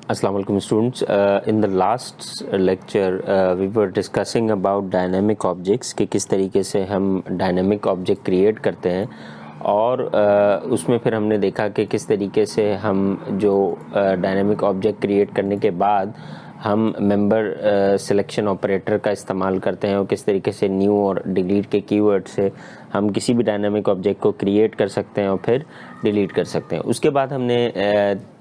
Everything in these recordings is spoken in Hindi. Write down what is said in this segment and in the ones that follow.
Assalamu alaikum students. In the last lecture we were discussing about dynamic objects कि किस तरीके से हम dynamic object create करते हैं और उसमें फिर हमने देखा कि किस तरीके से हम जो dynamic object create करने के बाद हम मेंबर सिलेक्शन ऑपरेटर का इस्तेमाल करते हैं और किस तरीके से न्यू और डिलीट के कीवर्ड से हम किसी भी डायनामिक ऑब्जेक्ट को क्रिएट कर सकते हैं और फिर डिलीट कर सकते हैं। उसके बाद हमने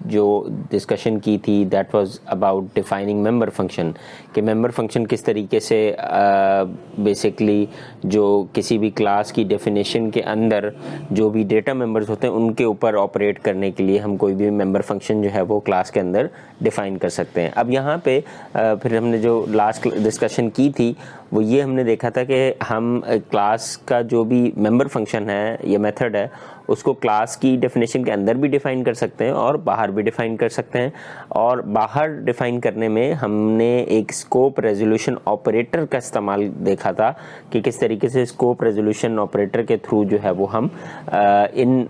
जो डिस्कशन की थी that was about defining member function कि मेंबर फंक्शन किस तरीके से बेसिकली जो किसी भी क्लास की डेफिनेशन के अंदर जो भी डेटा मेंबर्स होते हैं उनके ऊपर ऑपरेट करने के लिए हम कोई भी मेंबर फंक्शन जो है वो क्लास के अंदर डिफाइन कर सकते हैं। अब यहाँ पे फिर हमने जो लास्ट डिस्कशन की थी वो ये हमने देखा था कि हम क्लास का जो भी मेंबर फंक्शन है या मेथड है उसको क्लास की डेफिनेशन के अंदर भी डिफाइन कर सकते हैं और बाहर भी डिफाइन कर सकते हैं। और बाहर डिफाइन करने में हमने एक स्कोप रेजोल्यूशन ऑपरेटर का इस्तेमाल देखा था कि किस तरीके से स्कोप रेजोल्यूशन ऑपरेटर के थ्रू जो है वो हम इन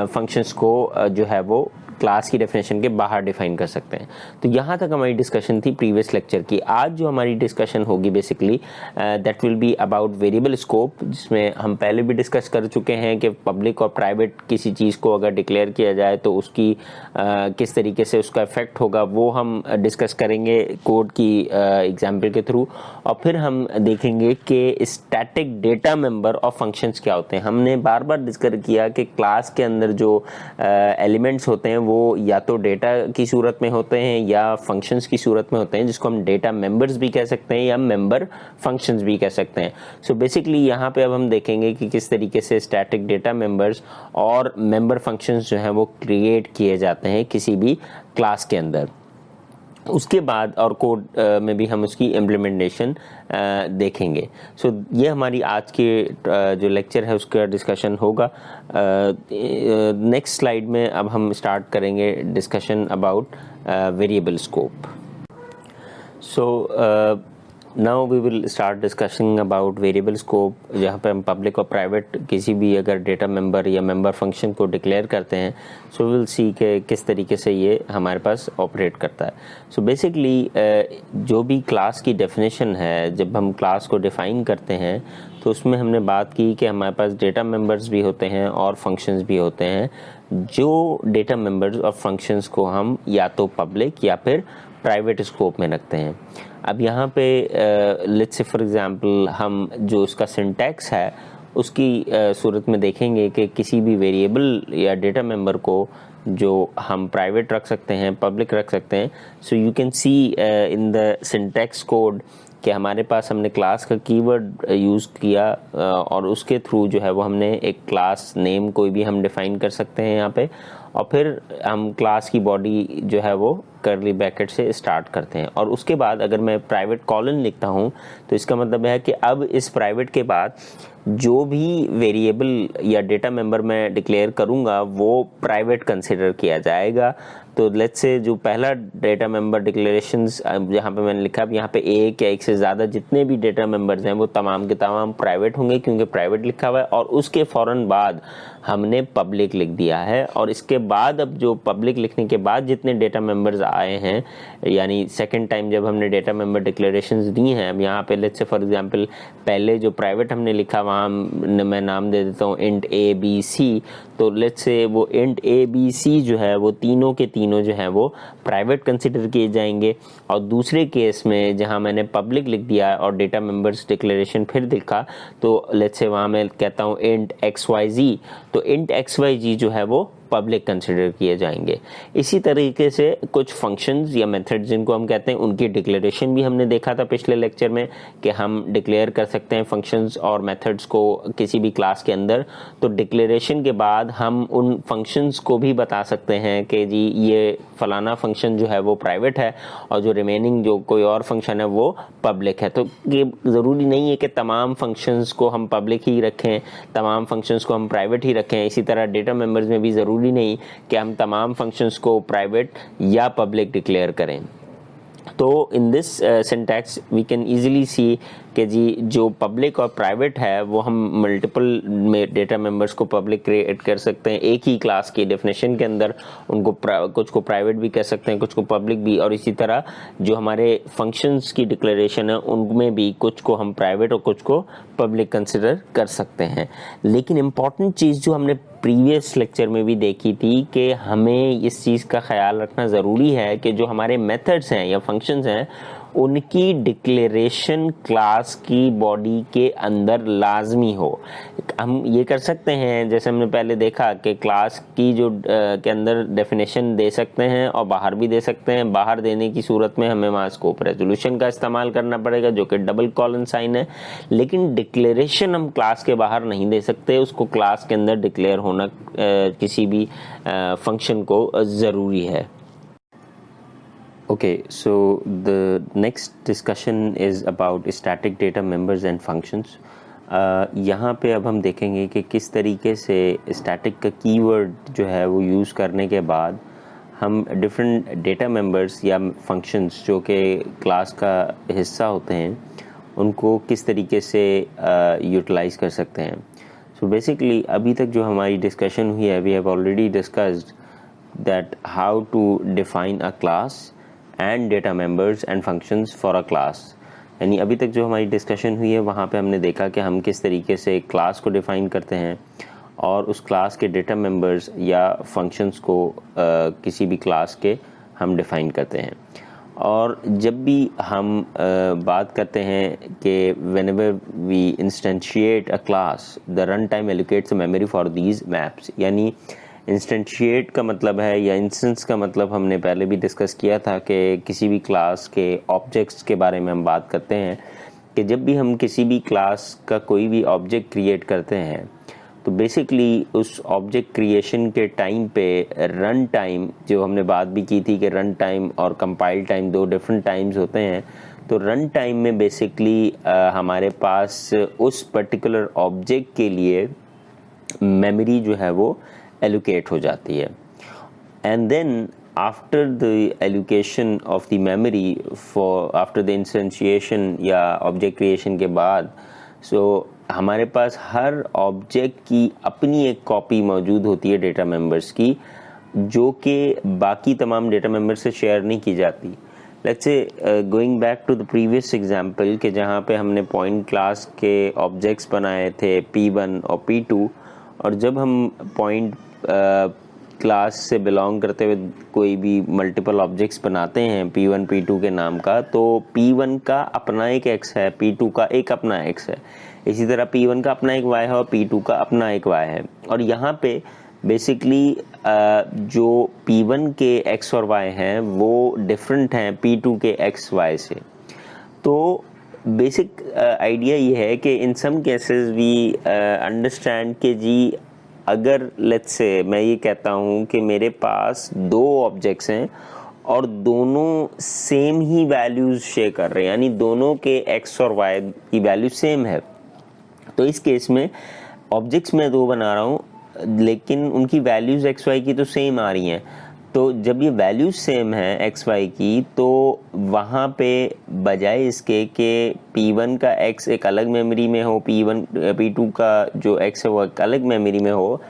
फंक्शंस को जो है वो क्लास की डेफिनेशन के बाहर डिफाइन कर सकते हैं। तो यहाँ तक हमारी डिस्कशन थी प्रीवियस लेक्चर की। आज जो हमारी डिस्कशन होगी basically that will be about variable scope, जिसमें हम पहले भी डिस्कस कर चुके हैं कि पब्लिक और प्राइवेट किसी चीज़ को अगर डिक्लेयर किया जाए तो उसकी किस तरीके से उसका इफेक्ट होगा वो हम डिस्कस करेंगे कोड की एग्जाम्पल के थ्रू। और फिर हम देखेंगे कि static data member of functions क्या होते हैं। हमने बार बार डिस्कस किया कि क्लास के अंदर जो एलिमेंट्स होते हैं वो या तो डेटा की सूरत में होते हैं या फंक्शंस की सूरत में होते हैं, जिसको हम डेटा मेंबर्स भी कह सकते हैं या मेंबर फंक्शंस भी कह सकते हैं। सो बेसिकली यहाँ पे अब हम देखेंगे कि किस तरीके से स्टैटिक डेटा मेंबर्स और मेंबर फंक्शंस जो हैं वो क्रिएट किए जाते हैं किसी भी क्लास के अंदर। उसके बाद और कोड में भी हम उसकी इम्प्लीमेंटेशन देखेंगे। सो ये हमारी आज के जो लेक्चर है उसका डिस्कशन होगा। नेक्स्ट स्लाइड में अब हम स्टार्ट करेंगे discussion about variable scope. So now we will start discussing about variable scope, जहाँ पे हम पब्लिक और प्राइवेट किसी भी अगर डेटा मेंबर या मेंबर फंक्शन को डिक्लेयर करते हैं। सो विल सी के किस तरीके से ये हमारे पास ऑपरेट करता है। सो बेसिकली जो भी क्लास की डेफिनेशन है, जब हम क्लास को डिफाइन करते हैं तो उसमें हमने बात की कि हमारे पास डेटा मेंबर्स भी होते हैं और फंक्शंस भी होते हैं। जो डेटा मेंबर्स और फंक्शंस को हम या तो पब्लिक या फिर प्राइवेट स्कोप में रखते हैं। अब यहाँ पे लेट्स से फॉर एग्जांपल हम जो उसका सिंटैक्स है उसकी सूरत में देखेंगे कि किसी भी वेरिएबल या डेटा मेंबर को जो हम प्राइवेट रख सकते हैं, पब्लिक रख सकते हैं। सो you can see in the syntax code कि हमारे पास हमने क्लास का कीवर्ड यूज़ किया और उसके थ्रू जो है वो हमने एक क्लास नेम कोई भी हम डिफाइन कर सकते हैं यहाँ पे, और फिर हम क्लास की बॉडी जो है वो कर्ली ब्रैकेट से स्टार्ट करते हैं। और उसके बाद अगर मैं प्राइवेट कॉलन लिखता हूँ तो इसका मतलब है कि अब इस प्राइवेट के बाद जो भी वेरिएबल या डेटा मेंबर मैं डिक्लेयर करूँगा वो प्राइवेट कंसिडर किया जाएगा। तो लेट्स से जो पहला डेटा मेंबर डिक्लेरेशंस यहाँ पे मैंने लिखा है, यहाँ पे एक या एक से ज़्यादा जितने भी डेटा मेंबर्स हैं वो तमाम के तमाम प्राइवेट होंगे क्योंकि प्राइवेट लिखा हुआ है। और उसके फ़ौरन बाद हमने पब्लिक लिख दिया है। और इसके बाद अब जो पब्लिक लिखने के बाद जितने डेटा मेंबर्स आए हैं, यानी सेकंड टाइम जब हमने डेटा मेंबर डिक्लेरेशंस दी हैं, अब यहाँ पे लेट्स से फॉर एग्जांपल पहले जो प्राइवेट हमने लिखा वहाँ मैं नाम दे देता हूँ इंट ए बी सी। तो लेट्स से वो इंट ए बी सी जो है वो तीनों के तीनों जो है वो प्राइवेट कंसिडर किए जाएंगे। और दूसरे केस में जहाँ मैंने पब्लिक लिख दिया और डेटा मेंबर्स डिक्लेरेशन फिर लिखा तो लेट्स से वहाँ मैं कहता हूँ इंट एक्स वाई जी, तो इंट एक्स वाई जी जो है वो पब्लिक कंसिडर किए जाएंगे। इसी तरीके से कुछ फंक्शंस या मेथड्स जिनको हम कहते हैं उनकी डिक्लेरेशन भी हमने देखा था पिछले लेक्चर में कि हम डिक्लेयर कर सकते हैं फंक्शंस और मेथड्स को किसी भी क्लास के अंदर। तो डिक्लेरेशन के बाद हम उन फंक्शंस को भी बता सकते हैं कि जी ये फलाना फंक्शन जो है वो प्राइवेट है और जो रिमेनिंग जो कोई और फंक्शन है वो पब्लिक है। तो ये ज़रूरी नहीं है कि तमाम फंक्शंस को हम पब्लिक ही रखें, तमाम फंक्शंस को हम प्राइवेट ही रखें। इसी तरह डेटा मेंबर्स में भी ज़रूरी नहीं कि हम तमाम फंक्शंस को प्राइवेट या पब्लिक डिक्लेयर करें। तो in this syntax we can easily see कि जी जो पब्लिक और प्राइवेट है वो हम मल्टीपल में डेटा मेंबर्स को पब्लिक क्रिएट कर सकते हैं एक ही क्लास की डेफिनेशन के अंदर। उनको कुछ को प्राइवेट भी कह सकते हैं, कुछ को पब्लिक भी, और इसी तरह जो हमारे फंक्शंस की डिक्लेरेशन है उनमें भी कुछ को हम प्राइवेट और कुछ को पब्लिक कंसिडर कर सकते हैं। लेकिन इम्पॉर्टेंट चीज़ जो हमने प्रीवियस लेक्चर में भी देखी थी कि हमें इस चीज़ का ख्याल रखना ज़रूरी है कि जो हमारे मेथड्स हैं या फंक्शंस हैं उनकी डिक्लेरेशन क्लास की बॉडी के अंदर लाजमी हो। हम ये कर सकते हैं, जैसे हमने पहले देखा कि क्लास की जो के अंदर डेफिनेशन दे सकते हैं और बाहर भी दे सकते हैं। बाहर देने की सूरत में हमें वहाँ स्कोप रेजोल्यूशन का इस्तेमाल करना पड़ेगा जो कि डबल कॉलन साइन है। लेकिन डिक्लेरेशन हम क्लास के बाहर नहीं दे सकते, उसको क्लास के अंदर डिक्लेयर होना किसी भी फंक्शन को ज़रूरी है। Okay, so the next discussion is about static data members and functions. यहाँ पे अब हम देखेंगे कि किस तरीके से static का कीवर्ड जो है वो यूज़ करने के बाद हम डिफरेंट डेटा मेंबर्स या फंक्शंस जो कि क्लास का हिस्सा होते हैं उनको किस तरीके से यूटिलाइज़ कर सकते हैं। So basically अभी तक जो हमारी डिस्कशन हुई है, we have already discussed that how to define a class and data members and functions for a class. यानी अभी तक जो हमारी डिस्कशन हुई है वहाँ पे हमने देखा कि हम किस तरीके से क्लास को डिफ़ाइन करते हैं और उस क्लास के डेटा मेंबर्स या फंक्शंस को किसी भी क्लास के हम डिफ़ाइन करते हैं। और जब भी हम बात करते हैं कि whenever we instantiate a class the runtime allocates a memory for these maps। यानी इंस्टेंशिएट का मतलब है या इंस्टेंस का मतलब हमने पहले भी डिस्कस किया था कि किसी भी क्लास के ऑब्जेक्ट्स के बारे में हम बात करते हैं कि जब भी हम किसी भी क्लास का कोई भी ऑब्जेक्ट क्रिएट करते हैं तो बेसिकली उस ऑब्जेक्ट क्रिएशन के टाइम पे रन टाइम, जो हमने बात भी की थी कि रन टाइम और कंपाइल टाइम दो डिफरेंट टाइम्स होते हैं, तो रन टाइम में बेसिकली हमारे पास उस पर्टिकुलर ऑब्जेक्ट के लिए मेमोरी जो है वो एलोकेट हो जाती है। And then after the allocation of the memory for after the instantiation या ऑब्जेक्ट क्रिएशन के बाद हमारे पास हर ऑब्जेक्ट की अपनी एक कॉपी मौजूद होती है डेटा मेंबर्स की, जो कि बाकी तमाम डेटा मेंबर्स से शेयर नहीं की जाती। Let's say going back to the previous example कि जहाँ पे हमने पॉइंट क्लास के ऑब्जेक्ट्स बनाए थे P1 और P2, और जब हम पॉइंट क्लास से बिलोंग करते हुए कोई भी मल्टीपल ऑब्जेक्ट्स बनाते हैं P1 P2 के नाम का, तो P1 का अपना एक x है, P2 का एक अपना x है, इसी तरह P1 का अपना एक y है और P2 का अपना एक y है। और यहाँ पे बेसिकली जो P1 के x और y हैं वो डिफरेंट हैं P2 के x y से। तो बेसिक आइडिया ये है कि इन सम केसेस वी अंडरस्टैंड कि जी अगर लेट्स से मैं ये कहता हूँ कि मेरे पास दो ऑब्जेक्ट्स हैं और दोनों सेम ही वैल्यूज़ शेयर कर रहे हैं, यानी दोनों के x और y की वैल्यू सेम है, तो इस केस में ऑब्जेक्ट्स मैं दो बना रहा हूँ लेकिन उनकी वैल्यूज़ x y की तो सेम आ रही हैं। तो जब ये वैल्यूज सेम है x y की, तो वहाँ पे बजाय इसके कि P1 का x एक अलग मेमोरी में हो, P2 का जो x है वो एक अलग मेमोरी में हो,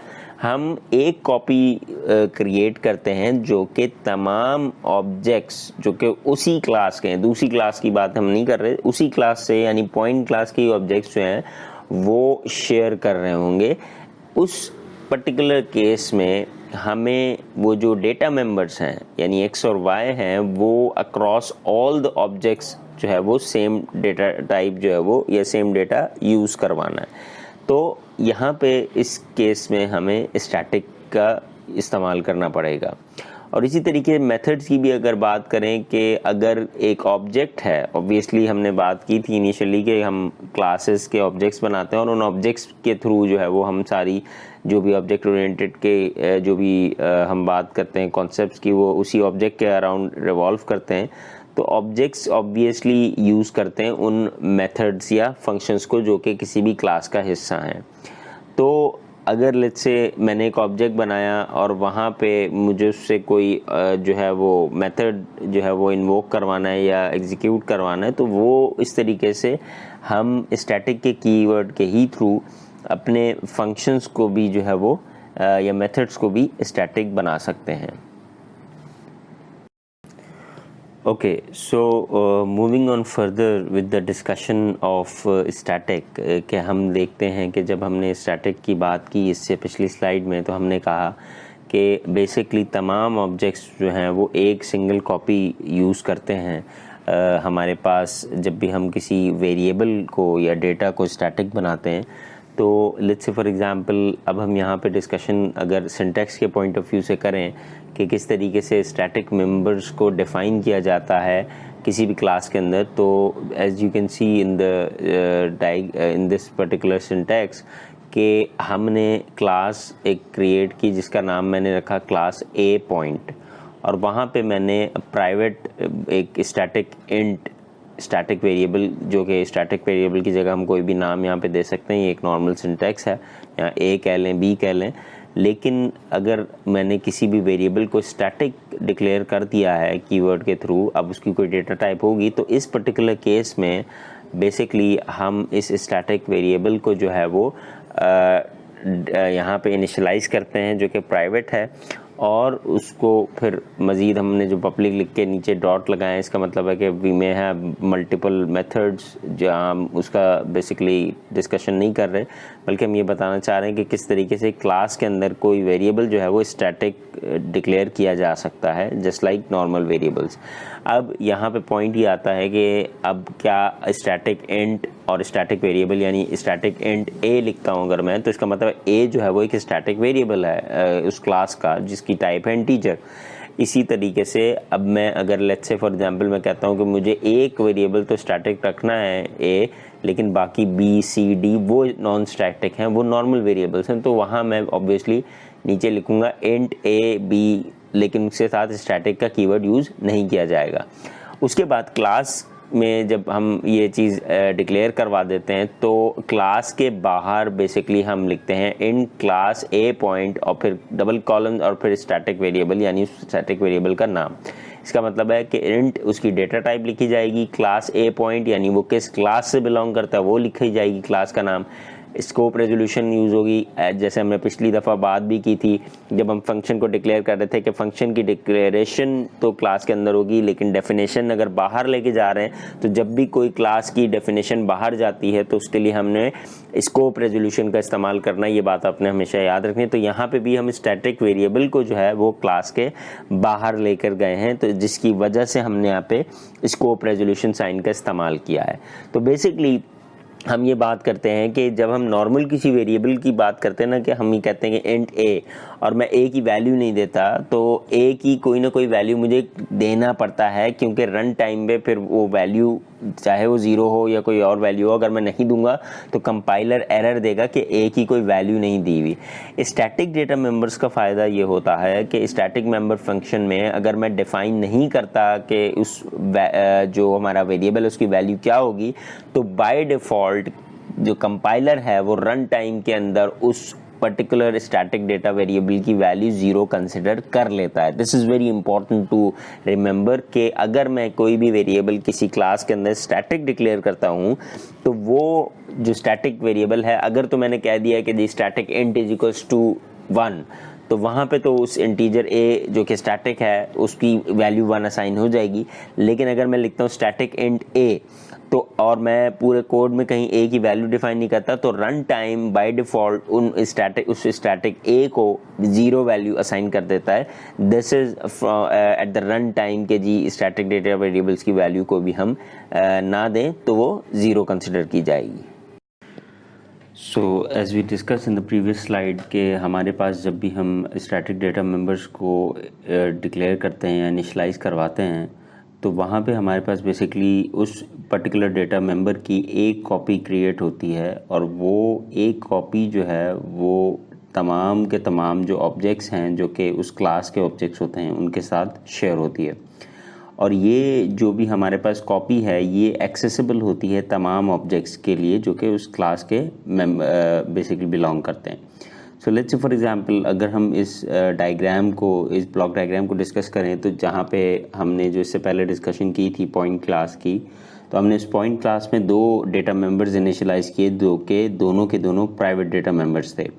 हम एक कॉपी क्रिएट करते हैं जो कि तमाम ऑब्जेक्ट्स जो कि उसी क्लास के हैं, दूसरी क्लास की बात हम नहीं कर रहे, उसी क्लास से यानी पॉइंट क्लास के ऑब्जेक्ट्स जो हैं वो शेयर कर रहे होंगे। उस पर्टिकुलर केस में हमें वो जो डेटा मेंबर्स हैं यानी x और y हैं वो अक्रॉस ऑल द ऑब्जेक्ट्स जो है वो सेम डेटा टाइप जो है वो या सेम डेटा यूज़ करवाना है। तो यहाँ पे इस केस में हमें स्टैटिक का इस्तेमाल करना पड़ेगा। और इसी तरीके मेथड्स की भी अगर बात करें कि अगर एक ऑब्जेक्ट है, ऑब्वियसली हमने बात की थी इनिशियली कि हम क्लासेस के ऑब्जेक्ट्स बनाते हैं और उन ऑब्जेक्ट्स के थ्रू जो है वो हम सारी जो भी ऑब्जेक्ट ओरिएंटेड के जो भी हम बात करते हैं कॉन्सेप्ट्स की वो उसी ऑब्जेक्ट के अराउंड रिवॉल्व करते हैं। तो ऑब्जेक्ट्स ऑब्वियसली यूज़ करते हैं उन मेथड्स या फंक्शंस को जो कि किसी भी क्लास का हिस्सा हैं। तो अगर लेट्स से मैंने एक ऑब्जेक्ट बनाया और वहाँ पे मुझे उससे कोई जो है वो मेथड जो है वो इन्वोक करवाना है या एग्जीक्यूट करवाना है, तो वो इस तरीके से हम स्टैटिक के कीवर्ड के ही थ्रू अपने फंक्शंस को भी जो है वो या मेथड्स को भी स्टैटिक बना सकते हैं। Okay, so moving on further with the discussion of static, कि हम देखते हैं कि जब हमने static की बात की इससे पिछली स्लाइड में, तो हमने कहा कि बेसिकली तमाम ऑब्जेक्ट्स जो हैं वो एक सिंगल कॉपी यूज़ करते हैं। हमारे पास जब भी हम किसी वेरिएबल को या डेटा को स्टैटिक बनाते हैं, तो लेट्स से फॉर एग्जांपल अब हम यहाँ पे डिस्कशन अगर सिंटैक्स के पॉइंट ऑफ व्यू से करें कि किस तरीके से स्टैटिक मेंबर्स को डिफ़ाइन किया जाता है किसी भी क्लास के अंदर, तो as you can see in this particular syntax कि हमने क्लास एक क्रिएट की जिसका नाम मैंने रखा क्लास ए पॉइंट, और वहाँ पे मैंने प्राइवेट एक स्टैटिक वेरिएबल, जो कि स्टैटिक वेरिएबल की जगह हम कोई भी नाम यहाँ पे दे सकते हैं, ये एक नॉर्मल सिंटैक्स है, यहाँ ए कह लें, बी कह लें। लेकिन अगर मैंने किसी भी वेरिएबल को स्टैटिक डिक्लेयर कर दिया है कीवर्ड के थ्रू, अब उसकी कोई डेटा टाइप होगी, तो इस पर्टिकुलर केस में बेसिकली हम इस स्टैटिक वेरिएबल को जो है वो यहाँ पे इनिशियलाइज़ करते हैं जो कि प्राइवेट है, और उसको फिर मज़ीद हमने जो पब्लिक लिख के नीचे डॉट लगाए, इसका मतलब है कि we may have multiple methods, जहाँ हम उसका बेसिकली डिस्कशन नहीं कर रहे, बल्कि हम ये बताना चाह रहे हैं कि किस तरीके से क्लास के अंदर कोई वेरिएबल जो है वो स्टैटिक डिक्लेयर किया जा सकता है, जस्ट लाइक नॉर्मल वेरिएबल्स। अब यहाँ पे पॉइंट ये आता है कि अब क्या स्टैटिक इंट और स्टैटिक वेरिएबल, यानी स्टैटिक इंट ए लिखता हूँ अगर मैं, तो इसका मतलब ए जो है वो एक स्टैटिक वेरिएबल है उस क्लास का जिसकी टाइप है इंटीजर। इसी तरीके से अब मैं अगर लेट्स से फॉर एग्जांपल मैं कहता हूँ कि मुझे एक वेरिएबल तो स्टैटिक रखना है ए, लेकिन बाकी बी सी डी वो नॉन स्टैटिक हैं, वो नॉर्मल वेरिएबल्स हैं, तो वहाँ मैं ऑब्वियसली नीचे लिखूँगा इंट ए बी, लेकिन उसके साथ स्टैटिक का कीवर्ड यूज़ नहीं किया जाएगा। उसके बाद क्लास में जब हम ये चीज़ डिक्लेयर करवा देते हैं, तो क्लास के बाहर बेसिकली हम लिखते हैं इन क्लास ए पॉइंट और फिर डबल कॉलम और फिर स्टैटिक वेरिएबल, यानी स्टैटिक वेरिएबल का नाम। इसका मतलब है कि इंट उसकी डेटा टाइप लिखी जाएगी, क्लास ए पॉइंट यानी वो किस क्लास से बिलोंग करता है वो लिखी जाएगी क्लास का नाम, स्कोप रेजोल्यूशन यूज़ होगी, जैसे हमने पिछली दफ़ा बात भी की थी जब हम फंक्शन को डिक्लेयर कर रहे थे कि फंक्शन की डिक्लेरेशन तो क्लास के अंदर होगी, लेकिन डेफिनेशन अगर बाहर लेके जा रहे हैं, तो जब भी कोई क्लास की डेफिनेशन बाहर जाती है तो उसके लिए हमने स्कोप रेजोल्यूशन का इस्तेमाल करना है, ये बात आपने हमेशा याद रखनी है। तो यहाँ पे भी हम स्टैटिक वेरिएबल को जो है वो क्लास के बाहर लेकर गए हैं, तो जिसकी वजह से हमने यहाँ पे स्कोप रेजोल्यूशन साइन का इस्तेमाल किया है। तो बेसिकली हम ये बात करते हैं कि जब हम नॉर्मल किसी वेरिएबल की बात करते हैं ना, कि हम ये कहते हैं कि इंट ए और मैं ए की वैल्यू नहीं देता, तो ए की कोई ना कोई वैल्यू मुझे देना पड़ता है, क्योंकि रन टाइम पे फिर वो वैल्यू चाहे वो ज़ीरो हो या कोई और वैल्यू हो, अगर मैं नहीं दूंगा तो कंपाइलर एरर देगा कि ए की कोई वैल्यू नहीं दी हुई। स्टैटिक डेटा मेंबर्स का फ़ायदा ये होता है कि स्टैटिक मेंबर फंक्शन में अगर मैं डिफ़ाइन नहीं करता कि उस जो हमारा वेरिएबल है उसकी वैल्यू क्या होगी, तो बाय डिफ़ॉल्ट जो कंपाइलर है वो रन टाइम के अंदर उस पर्टिकुलर स्टैटिक डेटा वेरिएबल की वैल्यू ज़ीरो कंसिडर कर लेता है। This is very important to remember कि अगर मैं कोई भी वेरिएबल किसी क्लास के अंदर स्टैटिक डिक्लेयर करता हूँ, तो वो जो स्टैटिक वेरिएबल है, अगर तो मैंने कह दिया कि the static int is equals to 1, तो वहाँ पे तो उस इंटीजर ए जो कि स्टैटिक है उसकी वैल्यू 1 असाइन हो जाएगी। लेकिन अगर मैं लिखता हूँ स्टैटिक इंट ए, तो और मैं पूरे कोड में कहीं ए की वैल्यू डिफाइन नहीं करता, तो रन टाइम बाय डिफ़ॉल्ट उस स्टैटिक ए को ज़ीरो वैल्यू असाइन कर देता है। This is at the run time के जी स्टैटिक डेटा वेरिएबल्स की वैल्यू को भी हम ना दें तो वो ज़ीरो कंसिडर की जाएगी। So as we discuss in the previous slide के हमारे पास जब भी हम स्टैटिक डेटा मेंबर्स को डिक्लेयर करते हैं या इनिशलाइज करवाते हैं, तो वहाँ पे हमारे पास बेसिकली उस पर्टिकुलर डेटा मेंबर की एक कॉपी क्रिएट होती है, और वो एक कॉपी जो है वो तमाम के तमाम जो ऑब्जेक्ट्स हैं जो कि उस क्लास के ऑब्जेक्ट्स होते हैं उनके साथ शेयर होती है। और ये जो भी हमारे पास कॉपी है ये एक्सेसिबल होती है तमाम ऑब्जेक्ट्स के लिए जो कि उस क्लास के बेसिकली बिलोंग करते हैं। सो लेट्स से फॉर एग्जांपल अगर हम इस डायग्राम को, इस ब्लॉक डायग्राम को डिस्कस करें, तो जहाँ पे हमने जो इससे पहले डिस्कशन की थी पॉइंट क्लास की, तो हमने इस पॉइंट क्लास में दो डेटा मेंबर्स इनिशियलाइज किए दोनों के दोनों प्राइवेट डेटा मेंबर्स थे।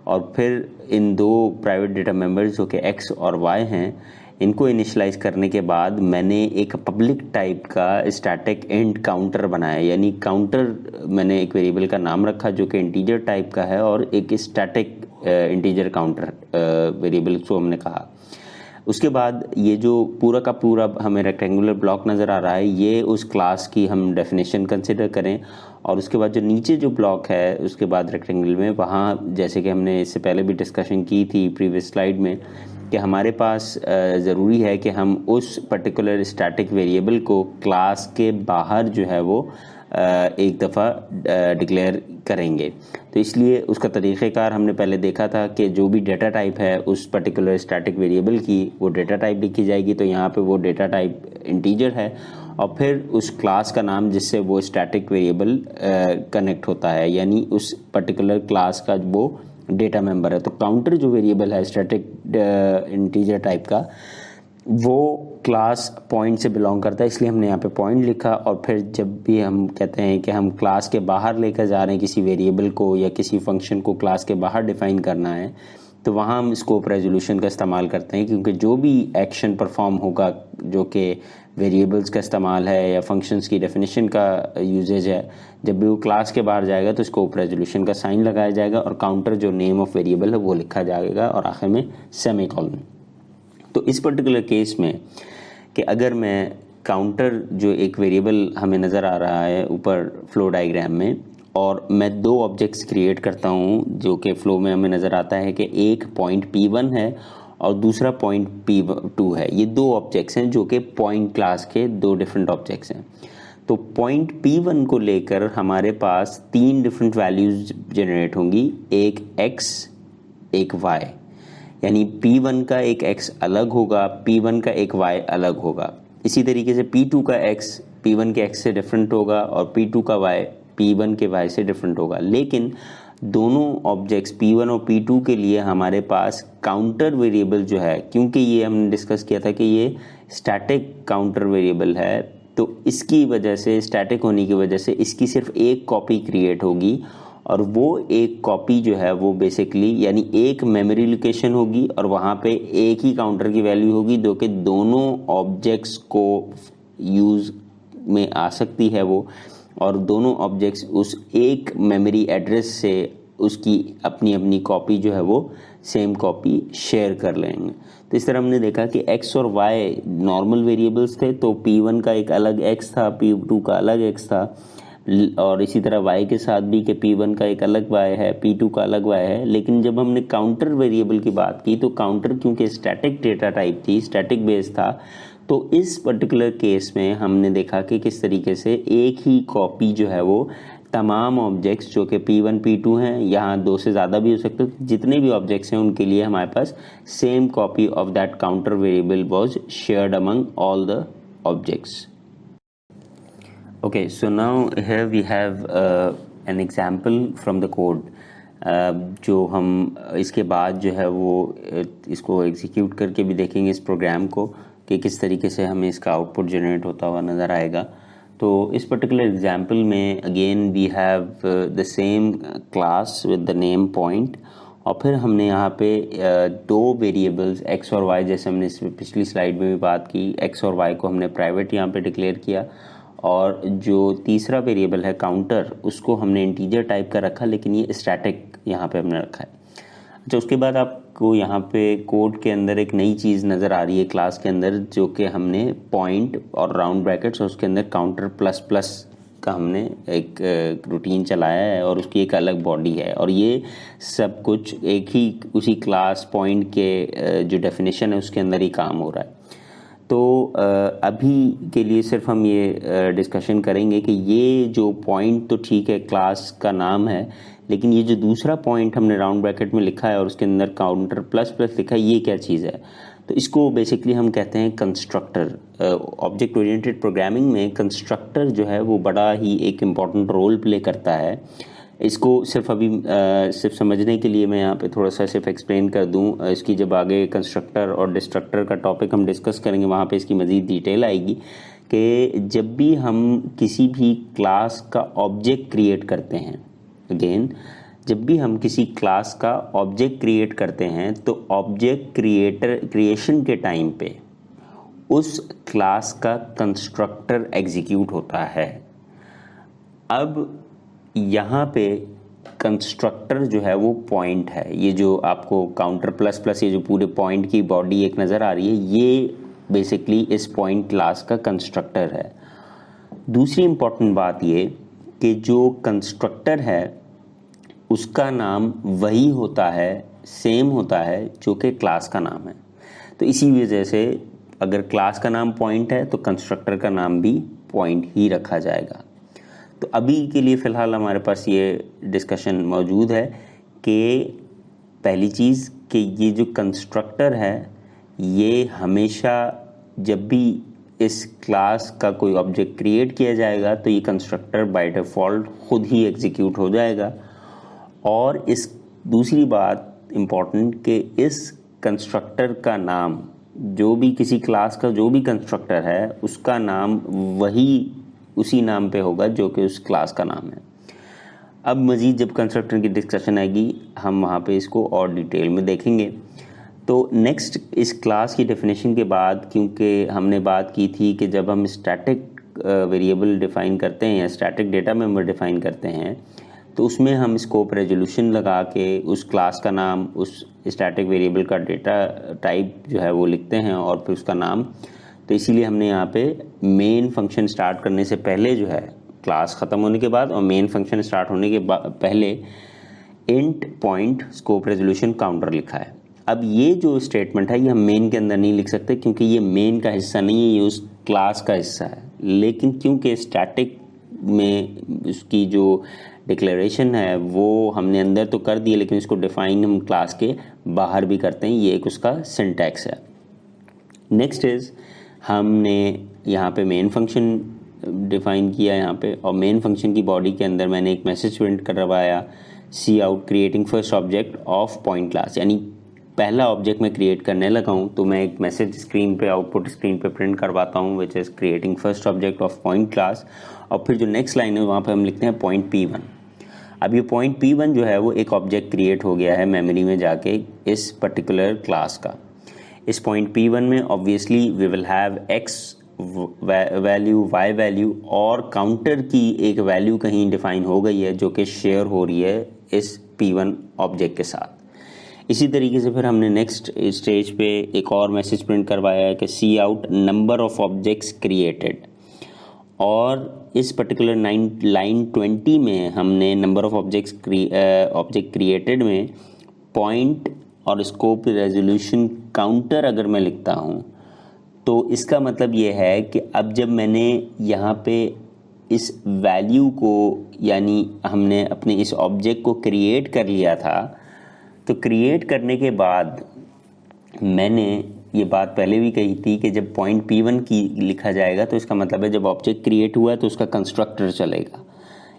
और फिर इन दो प्राइवेट डेटा मेंबर्स जो कि एक्स और वाई हैं, इनको इनिशियलाइज करने के बाद मैंने एक पब्लिक टाइप का स्टैटिक इंट काउंटर बनाया, यानी काउंटर मैंने एक वेरिएबल का नाम रखा जो कि इंटीजर टाइप का है, और एक स्टैटिक इंटीजर काउंटर वेरिएबल को हमने कहा। उसके बाद ये जो पूरा का पूरा हमें रेक्टेंगुलर ब्लॉक नज़र आ रहा है, ये उस क्लास की हम डेफिनेशन कंसिडर करें। और उसके बाद जो नीचे जो ब्लॉक है उसके बाद रेक्टेंगल में, वहाँ जैसे कि हमने इससे पहले भी डिस्कशन की थी प्रीवियस स्लाइड में, कि हमारे पास ज़रूरी है कि हम उस पर्टिकुलर स्टैटिक वेरिएबल को क्लास के बाहर जो है वो एक दफ़ा डिक्लेयर करेंगे। तो इसलिए उसका तरीक़ेकार हमने पहले देखा था कि जो भी डेटा टाइप है उस पर्टिकुलर स्टैटिक वेरिएबल की, वो डेटा टाइप लिखी जाएगी। तो यहाँ पे वो डेटा टाइप इंटीजर है, और फिर उस क्लास का नाम जिससे वो स्टैटिक वेरिएबल कनेक्ट होता है, यानी उस पर्टिकुलर क्लास का वो डेटा मेंबर है। तो काउंटर जो वेरिएबल है स्टैटिक इंटीजर टाइप का, वो क्लास पॉइंट से बिलोंग करता है, इसलिए हमने यहाँ पे पॉइंट लिखा। और फिर जब भी हम कहते हैं कि हम क्लास के बाहर लेकर जा रहे हैं किसी वेरिएबल को या किसी फंक्शन को क्लास के बाहर डिफाइन करना है, तो वहाँ हम स्कोप रेजोल्यूशन का इस्तेमाल करते हैं, क्योंकि जो भी एक्शन परफॉर्म होगा जो कि वेरिएबल्स का इस्तेमाल है या फंक्शंस की डेफिनेशन का यूजेज है, जब भी वो क्लास के बाहर जाएगा तो स्कोप रेजोल्यूशन का साइन लगाया जाएगा और काउंटर जो नेम ऑफ वेरिएबल है वो लिखा जाएगा और आखिर में सेमीकोलन। तो इस पर्टिकुलर केस में कि अगर मैं काउंटर जो एक वेरिएबल हमें नज़र आ रहा है ऊपर फ्लो डायग्राम में, और मैं दो ऑब्जेक्ट्स क्रिएट करता हूँ जो कि फ्लो में हमें नज़र आता है कि एक पॉइंट P1 है और दूसरा पॉइंट P2 है। ये दो ऑब्जेक्ट्स हैं जो कि पॉइंट क्लास के दो डिफरेंट ऑब्जेक्ट्स हैं। तो पॉइंट P1 को लेकर हमारे पास तीन डिफरेंट वैल्यूज जनरेट होंगी, एक x एक y, यानी P1 का एक x अलग होगा, P1 का एक y अलग होगा। इसी तरीके से P2 का x P1 के x से डिफरेंट होगा और P2 का y P1 के y से डिफरेंट होगा। लेकिन दोनों ऑब्जेक्ट्स P1 और P2 के लिए हमारे पास काउंटर वेरिएबल जो है, क्योंकि ये हमने डिस्कस किया था कि ये स्टैटिक काउंटर वेरिएबल है, तो इसकी वजह से, स्टैटिक होने की वजह से इसकी सिर्फ एक कॉपी क्रिएट होगी, और वो एक कॉपी जो है वो बेसिकली यानी एक मेमोरी लोकेशन होगी और वहाँ पे एक ही काउंटर की वैल्यू होगी जो कि दोनों ऑब्जेक्ट्स को यूज़ में आ सकती है वो, और दोनों ऑब्जेक्ट्स उस एक मेमोरी एड्रेस से उसकी अपनी अपनी कॉपी जो है वो सेम कॉपी शेयर कर लेंगे। तो इस तरह हमने देखा कि x और y नॉर्मल वेरिएबल्स थे, तो P1 का एक अलग x था, P2 का अलग x था, और इसी तरह y के साथ भी कि P1 का एक अलग y है, P2 का अलग y है। लेकिन जब हमने काउंटर वेरिएबल की बात की तो काउंटर क्योंकि स्टैटिक डेटा टाइप थी, स्टैटिक बेस था, तो इस पर्टिकुलर केस में हमने देखा कि किस तरीके से एक ही कॉपी जो है वो तमाम ऑब्जेक्ट्स जो कि P1 P2 हैं, यहाँ दो से ज़्यादा भी हो सकते हैं, जितने भी ऑब्जेक्ट्स हैं उनके लिए हमारे पास same copy of that counter variable was shared among all the objects. Okay, so now here we have an example from the code जो हम इसके बाद जो है वो इसको एग्जीक्यूट करके भी देखेंगे इस प्रोग्राम को कि किस तरीके से हमें इसका आउटपुट जनरेट होता हुआ नज़र आएगा। तो इस पर्टिकुलर एग्जांपल में again we have the same class with the name point, और फिर हमने यहाँ पे दो वेरिएबल्स x और y, जैसे हमने पिछली स्लाइड में भी बात की, x और y को हमने प्राइवेट यहाँ पे डिक्लेयर किया, और जो तीसरा वेरिएबल है काउंटर उसको हमने इंटीजर टाइप का रखा, लेकिन ये स्टैटिक यहाँ पे हमने रखा है। अच्छा, उसके बाद आपको यहाँ पे कोड के अंदर एक नई चीज़ नज़र आ रही है क्लास के अंदर, जो कि हमने पॉइंट और राउंड ब्रैकेट्स और उसके अंदर काउंटर प्लस प्लस का हमने एक रूटीन चलाया है और उसकी एक अलग बॉडी है, और ये सब कुछ एक ही उसी क्लास पॉइंट के जो डेफिनेशन है उसके अंदर ही काम हो रहा है। तो अभी के लिए सिर्फ हम ये डिस्कशन करेंगे कि ये जो पॉइंट तो ठीक है क्लास का नाम है, लेकिन ये जो दूसरा पॉइंट हमने राउंड ब्रैकेट में लिखा है और उसके अंदर काउंटर प्लस प्लस लिखा है, ये क्या चीज़ है। तो इसको बेसिकली हम कहते हैं कंस्ट्रक्टर। ऑब्जेक्ट ओरिएंटेड प्रोग्रामिंग में कंस्ट्रक्टर जो है वो बड़ा ही एक इम्पॉर्टेंट रोल प्ले करता है, इसको सिर्फ अभी सिर्फ समझने के लिए मैं यहाँ पे थोड़ा सा सिर्फ एक्सप्लेन कर दूँ। इसकी जब आगे कंस्ट्रक्टर और डिस्ट्रक्टर का टॉपिक हम डिस्कस करेंगे वहाँ पे इसकी मज़ीद डिटेल आएगी कि जब भी हम किसी भी क्लास का ऑब्जेक्ट क्रिएट करते हैं, अगेन जब भी हम किसी क्लास का ऑब्जेक्ट क्रिएट करते हैं तो ऑब्जेक्ट क्रिएशन के टाइम पे उस क्लास का कंस्ट्रक्टर एग्जीक्यूट होता है। अब यहाँ पे कंस्ट्रक्टर जो है वो पॉइंट है, ये जो आपको काउंटर प्लस प्लस ये जो पूरे पॉइंट की बॉडी एक नज़र आ रही है, ये बेसिकली इस पॉइंट क्लास का कंस्ट्रक्टर है। दूसरी इम्पॉर्टेंट बात ये कि जो कंस्ट्रक्टर है उसका नाम वही होता है, सेम होता है जो कि क्लास का नाम है। तो इसी वजह से अगर क्लास का नाम पॉइंट है तो कंस्ट्रक्टर का नाम भी पॉइंट ही रखा जाएगा। तो अभी के लिए फ़िलहाल हमारे पास ये डिस्कशन मौजूद है कि पहली चीज़ कि ये जो कंस्ट्रक्टर है ये हमेशा जब भी इस क्लास का कोई ऑब्जेक्ट क्रिएट किया जाएगा तो ये कंस्ट्रक्टर बाय डिफ़ॉल्ट खुद ही एग्जीक्यूट हो जाएगा। और इस दूसरी बात इम्पॉर्टेंट कि इस कंस्ट्रक्टर का नाम, जो भी किसी क्लास का जो भी कंस्ट्रक्टर है उसका नाम वही उसी नाम पे होगा जो कि उस क्लास का नाम है। अब मज़ीद जब कंस्ट्रक्टर की डिस्कशन आएगी हम वहाँ पे इसको और डिटेल में देखेंगे। तो नेक्स्ट इस क्लास की डेफिनेशन के बाद, क्योंकि हमने बात की थी कि जब हम स्टैटिक वेरिएबल डिफ़ाइन करते हैं या स्टैटिक डेटा मेंबर डिफ़ाइन करते हैं तो उसमें हम स्कोप रेजोल्यूशन लगा के उस क्लास का नाम, उस स्टैटिक वेरिएबल का डेटा टाइप जो है वो लिखते हैं और फिर उसका नाम। तो इसीलिए हमने यहाँ पे मेन फंक्शन स्टार्ट करने से पहले जो है, क्लास ख़त्म होने के बाद और मेन फंक्शन स्टार्ट होने के पहले int point scope resolution counter लिखा है। अब ये जो स्टेटमेंट है ये हम मेन के अंदर नहीं लिख सकते क्योंकि ये मेन का हिस्सा नहीं है, ये उस क्लास का हिस्सा है। लेकिन क्योंकि स्टैटिक में उसकी जो डिक्लेरेशन है वो हमने अंदर तो कर दिया लेकिन इसको डिफाइन हम क्लास के बाहर भी करते हैं, ये एक उसका सिंटैक्स है। नेक्स्ट इज़ हमने यहाँ पे मेन फंक्शन डिफाइन किया यहाँ पे, और मेन फंक्शन की बॉडी के अंदर मैंने एक मैसेज प्रिंट करवाया, C out creating first object of point class. यानी पहला ऑब्जेक्ट मैं क्रिएट करने लगा हूँ तो मैं एक मैसेज स्क्रीन पे, आउटपुट स्क्रीन पे प्रिंट करवाता हूँ which is creating first object of point class. और फिर जो नेक्स्ट लाइन है वहाँ पे हम लिखते हैं पॉइंट P1। अब ये पॉइंट P1 जो है वो एक ऑब्जेक्ट क्रिएट हो गया है मेमोरी में जाके इस पर्टिकुलर क्लास का। इस पॉइंट P1 में obviously we will have x value, y value और काउंटर की एक वैल्यू कहीं डिफाइन हो गई है जो कि शेयर हो रही है इस P1 ऑब्जेक्ट के साथ। इसी तरीके से फिर हमने नेक्स्ट स्टेज पे एक और मैसेज प्रिंट करवाया है कि C out number of objects created, और इस पर्टिकुलर लाइन 20 में हमने नंबर ऑफ ऑब्जेक्ट क्रिएटेड में पॉइंट और स्कोप रेजोल्यूशन काउंटर अगर मैं लिखता हूँ तो इसका मतलब ये है कि अब जब मैंने यहाँ पे इस वैल्यू को, यानी हमने अपने इस ऑब्जेक्ट को क्रिएट कर लिया था, तो क्रिएट करने के बाद मैंने ये बात पहले भी कही थी कि जब पॉइंट P1 की लिखा जाएगा तो इसका मतलब है जब ऑब्जेक्ट क्रिएट हुआ है तो उसका कंस्ट्रक्टर चलेगा।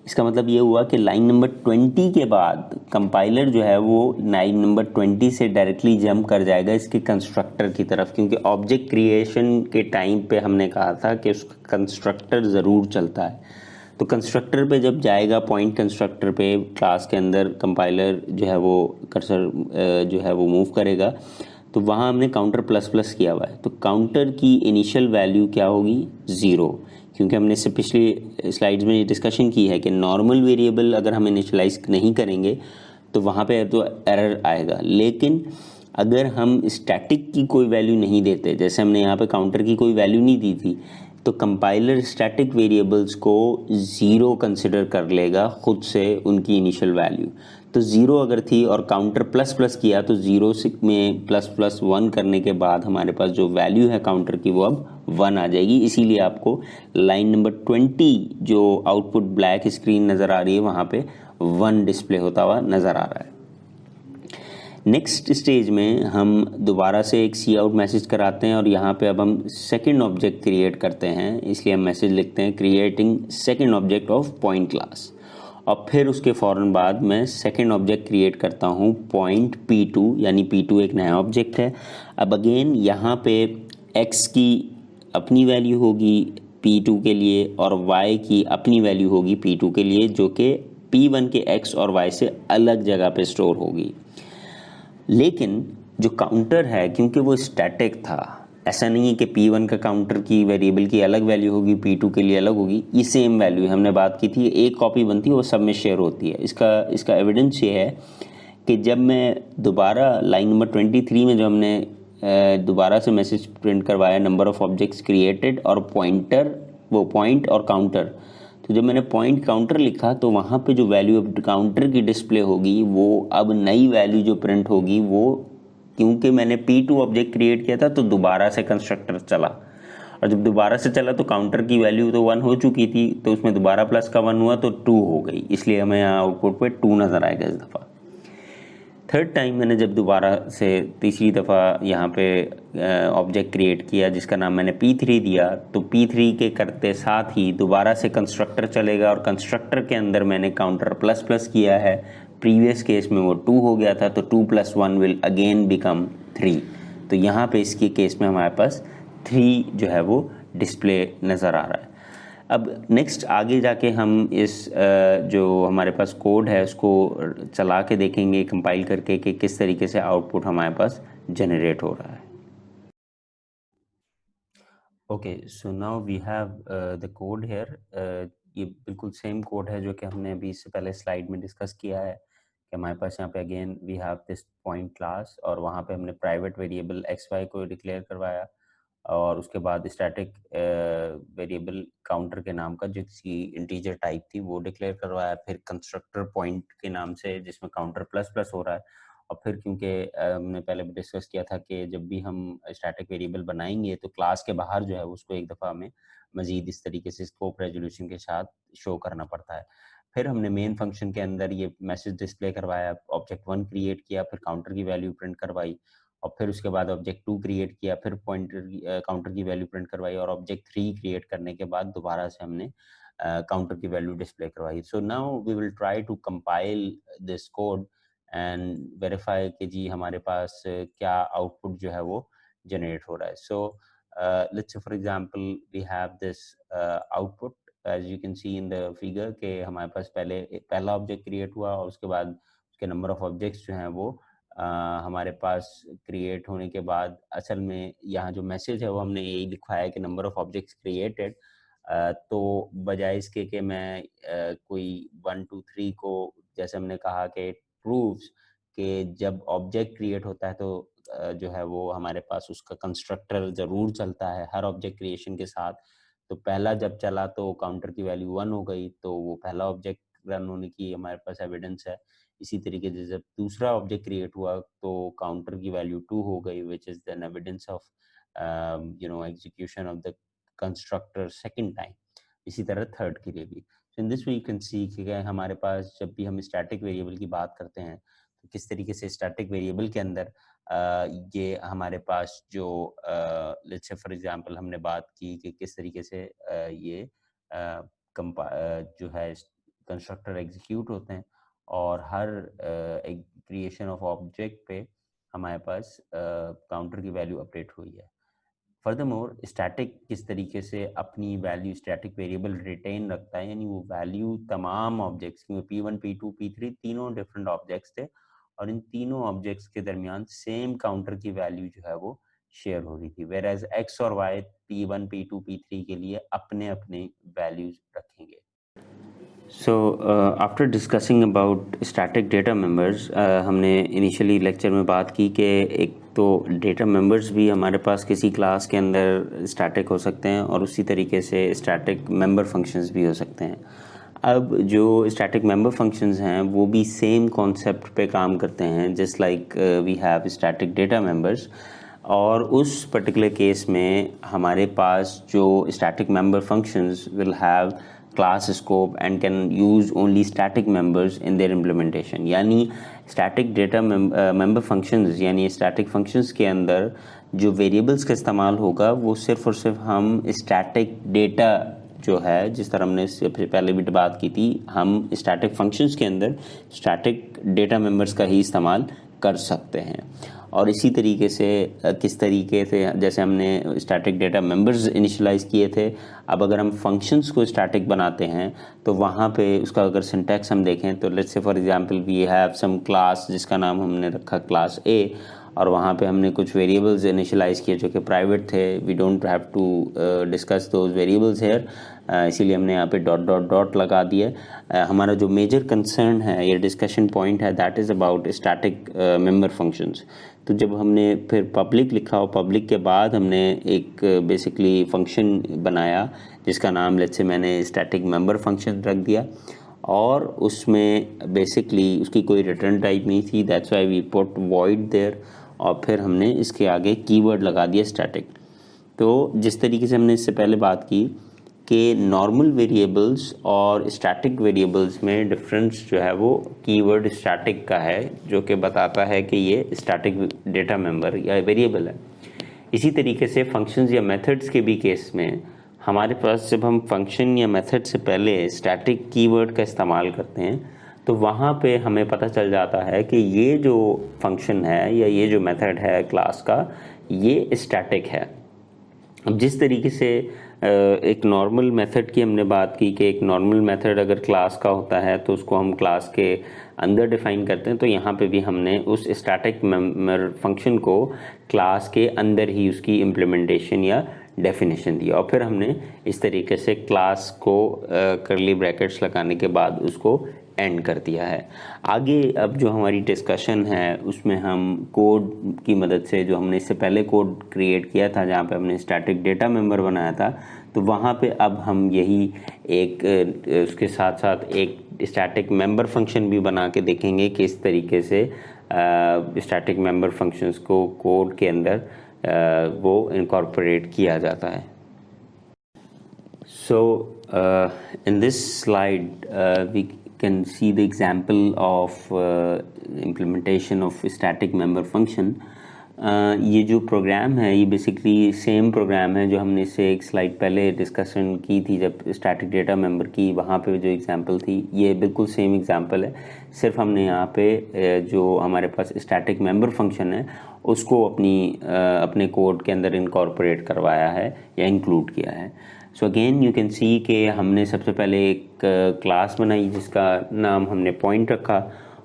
इसका मतलब ये हुआ कि लाइन नंबर 20 के बाद कंपाइलर जो है वो लाइन नंबर 20 से डायरेक्टली जंप कर जाएगा इसके कंस्ट्रक्टर की तरफ, क्योंकि ऑब्जेक्ट क्रिएशन के टाइम पे हमने कहा था कि उसका कंस्ट्रक्टर ज़रूर चलता है। तो कंस्ट्रक्टर पे जब जाएगा, पॉइंट कंस्ट्रक्टर पे क्लास के अंदर कंपाइलर जो है वो कर्सर जो है वो मूव करेगा, तो वहाँ हमने काउंटर प्लस प्लस किया हुआ है। तो काउंटर की इनिशियल वैल्यू क्या होगी? 0, क्योंकि हमने इससे पिछली स्लाइड्स में ये डिस्कशन की है कि नॉर्मल वेरिएबल अगर हम इनिशियलाइज नहीं करेंगे तो वहाँ पे तो एरर आएगा। लेकिन अगर हम स्टैटिक की कोई वैल्यू नहीं देते, जैसे हमने यहाँ पे काउंटर की कोई वैल्यू नहीं दी थी, तो कंपाइलर स्टैटिक वेरिएबल्स को 0 कंसिडर कर लेगा खुद से उनकी इनिशियल वैल्यू। तो 0 अगर थी और काउंटर प्लस प्लस किया तो 0 में प्लस प्लस 1 करने के बाद हमारे पास जो वैल्यू है काउंटर की वो अब 1 आ जाएगी। इसीलिए आपको लाइन नंबर 20 जो आउटपुट ब्लैक स्क्रीन नज़र आ रही है वहाँ पे 1 डिस्प्ले होता हुआ नज़र आ रहा है। नेक्स्ट स्टेज में हम दोबारा से एक सी आउट मैसेज कराते हैं और यहाँ पे अब हम सेकंड ऑब्जेक्ट क्रिएट करते हैं, इसलिए हम मैसेज लिखते हैं creating second object of point class. और फिर उसके फ़ौरन बाद मैं सेकेंड ऑब्जेक्ट क्रिएट करता हूँ पॉइंट P2, यानी P2 एक नया ऑब्जेक्ट है। अब अगेन यहाँ पे x की अपनी वैल्यू होगी P2 के लिए और y की अपनी वैल्यू होगी P2 के लिए, जो कि P1 के x और y से अलग जगह पे स्टोर होगी। लेकिन जो काउंटर है, क्योंकि वो स्टैटिक था, ऐसा नहीं है कि P1 का काउंटर की वेरिएबल की अलग वैल्यू होगी, P2 के लिए अलग होगी, ये सेम वैल्यू हमने बात की थी, एक कॉपी बनती है वो सब में शेयर होती है। इसका एविडेंस ये है कि जब मैं दोबारा लाइन नंबर 23 में जो हमने दोबारा से मैसेज प्रिंट करवाया नंबर ऑफ ऑब्जेक्ट्स क्रिएटेड और पॉइंटर, वो पॉइंट और काउंटर, तो जब मैंने पॉइंट काउंटर लिखा तो वहाँ पे जो वैल्यू ऑफ काउंटर की डिस्प्ले होगी वो अब नई वैल्यू जो प्रिंट होगी वो, क्योंकि मैंने P2 ऑब्जेक्ट क्रिएट किया था तो दोबारा से कंस्ट्रक्टर चला, और जब दोबारा से चला तो काउंटर की वैल्यू तो 1 हो चुकी थी, तो उसमें दोबारा प्लस का 1 हुआ तो 2 हो गई, इसलिए हमें यहाँ आउटपुट पे 2 नज़र आएगा इस दफ़ा। थर्ड टाइम मैंने जब दोबारा से तीसरी दफ़ा यहाँ पे ऑब्जेक्ट क्रिएट किया जिसका नाम मैंने P3 दिया, तो P3 के करते साथ ही दोबारा से कंस्ट्रक्टर चलेगा और कंस्ट्रक्टर के अंदर मैंने काउंटर प्लस प्लस किया है, प्रीवियस केस में वो 2 हो गया था, तो 2 + 1 विल अगेन बिकम 3। तो यहाँ पे इसके केस में हमारे पास 3 जो है वो डिस्प्ले नज़र आ रहा है। अब नेक्स्ट आगे जाके हम इस जो हमारे पास कोड है उसको चला के देखेंगे कंपाइल करके कि किस तरीके से आउटपुट हमारे पास जनरेट हो रहा है। Okay, so now we have the code here. ये बिल्कुल सेम कोड है जो कि हमने अभी इससे पहले स्लाइड में डिस्कस किया है कि हमारे पास यहाँ पे again we have this point class और वहाँ पे हमने प्राइवेट वेरिएबल xy को डिक्लेयर करवाया और उसके बाद स्टैटिक वेरिएबल काउंटर के नाम का जिसकी इंटीजर टाइप थी वो डिक्लेयर करवाया, फिर कंस्ट्रक्टर पॉइंट के नाम से जिसमें काउंटर प्लस प्लस हो रहा है, और फिर क्योंकि हमने पहले भी डिस्कस किया था कि जब भी हम स्टैटिक वेरिएबल बनाएंगे तो क्लास के बाहर जो है उसको एक दफ़ा हमें मज़ीद इस तरीके से स्कोप रेजोल्यूशन के साथ शो करना पड़ता है। फिर हमने मेन फंक्शन के अंदर ये मैसेज डिस्प्ले करवाया, ऑब्जेक्ट 1 क्रिएट किया, फिर काउंटर की वैल्यू प्रिंट करवाई, और फिर उसके बाद ऑब्जेक्ट 2 क्रिएट किया, फिर पॉइंटर काउंटर की वैल्यू प्रिंट करवाई, और ऑब्जेक्ट 3 क्रिएट करने के बाद दोबारा से हमने काउंटर की वैल्यू डिस्प्ले करवाई। So now we will try to compile this code and verify कि जी हमारे पास क्या आउटपुट जो है वो जनरेट हो रहा है। So let's say for example we have this output as you can see in the figure के हमारे पास पहला ऑब्जेक्ट क्रिएट हुआ और उसके बाद उसके नंबर ऑफ ऑब्जेक्ट्स जो हैं वो हमारे पास क्रिएट होने के बाद असल में यहाँ जो मैसेज है वो हमने यही लिखवाया है कि नंबर ऑफ ऑब्जेक्ट्स क्रिएटेड, तो बजाय इसके कि मैं कोई 1 2 3 को, जैसे हमने कहा कि प्रूव्स कि जब ऑब्जेक्ट क्रिएट होता है तो जो है वो हमारे पास उसका कंस्ट्रक्टर ज़रूर चलता है हर ऑब्जेक्ट क्रिएशन के साथ। तो पहला जब चला तो काउंटर की वैल्यू 1 हो गई, तो वो पहला ऑब्जेक्ट रन होने की हमारे पास एविडेंस है। इसी तरीके से जब दूसरा ऑब्जेक्ट क्रिएट हुआ तो काउंटर की वैल्यू 2 हो गई, which is then evidence of execution of the constructor second time. इसी तरह थर्ड के लिए भी। So in this way you can see कि हमारे पास जब भी हम स्टैटिक वेरिएबल की बात करते हैं तो किस तरीके से स्टैटिक वेरिएबल के अंदर ये हमारे पास जो लेट्स से फॉर एग्जांपल हमने बात की कि किस तरीके से ये जो है कंस्ट्रक्टर एग्जीक्यूट होते हैं और हर एक क्रिएशन ऑफ ऑब्जेक्ट पे हमारे पास काउंटर की वैल्यू अपडेट हुई है। फर्दरमोर स्टैटिक किस तरीके से अपनी वैल्यू स्टैटिक वेरिएबल रिटेन रखता है, यानी वो वैल्यू तमाम ऑब्जेक्ट्स, क्योंकि P1 P2 P3 तीनों डिफरेंट ऑब्जेक्ट्स थे और इन तीनों ऑब्जेक्ट्स के दरमियान सेम काउंटर की वैल्यू जो है वो शेयर हो रही थी, वेयर एज एक्स और वाई P1 P2 P3 के लिए अपने अपने वैल्यूज रखेंगे। So after discussing about static data members, हमने इनिशियली लेक्चर में बात की कि एक तो डेटा मेंबर्स भी हमारे पास किसी क्लास के अंदर स्टैटिक हो सकते हैं और उसी तरीके से स्टैटिक मेंबर फंक्शंस भी हो सकते हैं। अब जो स्टैटिक मेंबर फंक्शंस हैं वो भी सेम कॉन्सेप्ट पे काम करते हैं, just like we have static data members, और उस पर्टिकुलर केस में हमारे पास जो static member functions will have class scope and can use only static members in their implementation। यानी static data member functions यानी static functions के अंदर जो variables का इस्तेमाल होगा वो सिर्फ और सिर्फ हम static data जो है, जिस तरह हमने इससे पहले भी बात की थी, हम स्टैटिक फंक्शंस के अंदर स्टैटिक डेटा मेंबर्स का ही इस्तेमाल कर सकते हैं। और इसी तरीके से किस तरीके से जैसे हमने स्टैटिक डेटा मेंबर्स इनिशियलाइज किए थे, अब अगर हम फंक्शंस को स्टैटिक बनाते हैं तो वहाँ पे उसका अगर सिंटैक्स हम देखें तो let's say for example we have some class जिसका नाम हमने रखा क्लास ए, और वहाँ पे हमने कुछ वेरिएबल्स इनिशियलाइज किए जो कि प्राइवेट थे। We don't have to discuss those variables here, इसीलिए हमने यहाँ पे डॉट डॉट डॉट लगा दिया। हमारा जो मेजर कंसर्न है, ये डिस्कशन पॉइंट है, that is about static member functions. तो जब हमने फिर पब्लिक लिखा और पब्लिक के बाद हमने एक बेसिकली फंक्शन बनाया जिसका नाम लेट्स से मैंने स्टैटिक मेंबर फंक्शन रख दिया, और उसमें बेसिकली उसकी कोई रिटर्न टाइप नहीं थी, that's why we put void there, और फिर हमने इसके आगे कीवर्ड लगा दिया स्टैटिक। तो जिस तरीके से हमने इससे पहले बात की कि नॉर्मल वेरिएबल्स और स्टैटिक वेरिएबल्स में डिफरेंस जो है वो कीवर्ड स्टैटिक का है, जो कि बताता है कि ये स्टैटिक डेटा मेंबर या वेरिएबल है। इसी तरीके से फंक्शंस या मेथड्स के भी केस में हमारे पास जब हम फंक्शन या मेथड से पहले स्टैटिक कीवर्ड का इस्तेमाल करते हैं तो वहाँ पे हमें पता चल जाता है कि ये जो फंक्शन है या ये जो मेथड है क्लास का, ये स्टैटिक है। अब जिस तरीके से एक नॉर्मल मेथड की हमने बात की कि एक नॉर्मल मेथड अगर क्लास का होता है तो उसको हम क्लास के अंदर डिफाइन करते हैं, तो यहाँ पे भी हमने उस स्टैटिक मेंबर फंक्शन को क्लास के अंदर ही उसकी इम्प्लीमेंटेशन या डेफिनेशन दिया, और फिर हमने इस तरीके से क्लास को कर्ली ब्रैकेट्स लगाने के बाद उसको एंड कर दिया है। आगे अब जो हमारी डिस्कशन है उसमें हम कोड की मदद से, जो हमने इससे पहले कोड क्रिएट किया था जहाँ पे हमने स्टैटिक डेटा मेंबर बनाया था, तो वहाँ पे अब हम यही एक उसके साथ साथ एक स्टैटिक मेंबर फंक्शन भी बना के देखेंगे कि इस तरीके से स्टैटिक मेंबर फंक्शंस को कोड के अंदर वो इनकॉर्पोरेट किया जाता है। So in this slide we can see the example of implementation of static member function. ये जो प्रोग्राम है ये बेसिकली सेम प्रोग्राम है जो हमने इससे एक स्लाइड पहले डिस्कशन की थी जब स्टैटिक डेटा मेंबर की, वहाँ पे जो एग्जांपल थी ये बिल्कुल सेम एग्जांपल है। सिर्फ हमने यहाँ पे जो हमारे पास स्टैटिक मेंबर फंक्शन है उसको अपने कोड के अंदर इनकॉर्पोरेट करवाया है या इंक्लूड किया है। So again you can see कि हमने सबसे पहले एक क्लास बनाई जिसका नाम हमने पॉइंट रखा,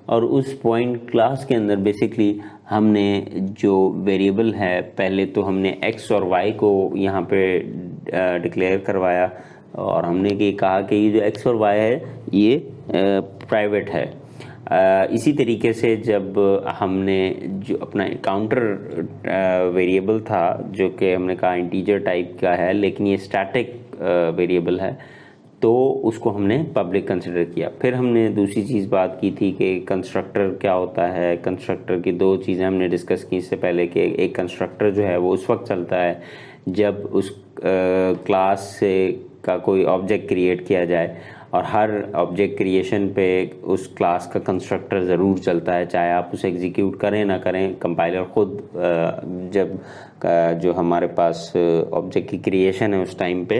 और उस पॉइंट क्लास के अंदर बेसिकली हमने जो वेरिएबल है पहले तो हमने x और y को यहाँ पे डिक्लेयर करवाया, और हमने ये कहा कि ये जो x और y है ये प्राइवेट है। इसी तरीके से जब हमने जो अपना काउंटर वेरिएबल था जो कि हमने कहा इंटीजर टाइप का है लेकिन ये स्टैटिक वेरिएबल है, तो उसको हमने पब्लिक कंसिडर किया। फिर हमने दूसरी चीज़ बात की थी कि कंस्ट्रक्टर क्या होता है। कंस्ट्रक्टर की दो चीज़ें हमने डिस्कस की इससे पहले कि एक कंस्ट्रक्टर जो है वो उस वक्त चलता है जब उस क्लास से का कोई ऑब्जेक्ट क्रिएट किया जाए, और हर ऑब्जेक्ट क्रिएशन पे उस क्लास का कंस्ट्रक्टर ज़रूर चलता है, चाहे आप उसे एग्जीक्यूट करें ना करें। कंपाइलर ख़ुद जब जो हमारे पास ऑब्जेक्ट की क्रिएशन है उस टाइम पे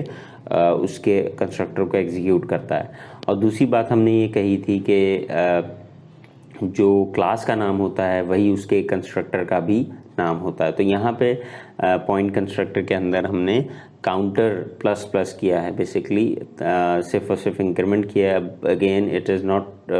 उसके कंस्ट्रक्टर को एग्जीक्यूट करता है। और दूसरी बात हमने ये कही थी कि जो क्लास का नाम होता है वही उसके कंस्ट्रक्टर का भी नाम होता है। तो यहाँ पे पॉइंट कंस्ट्रक्टर के अंदर हमने काउंटर प्लस प्लस किया है, बेसिकली सिर्फ और सिर्फ इंक्रीमेंट किया है। Again it is not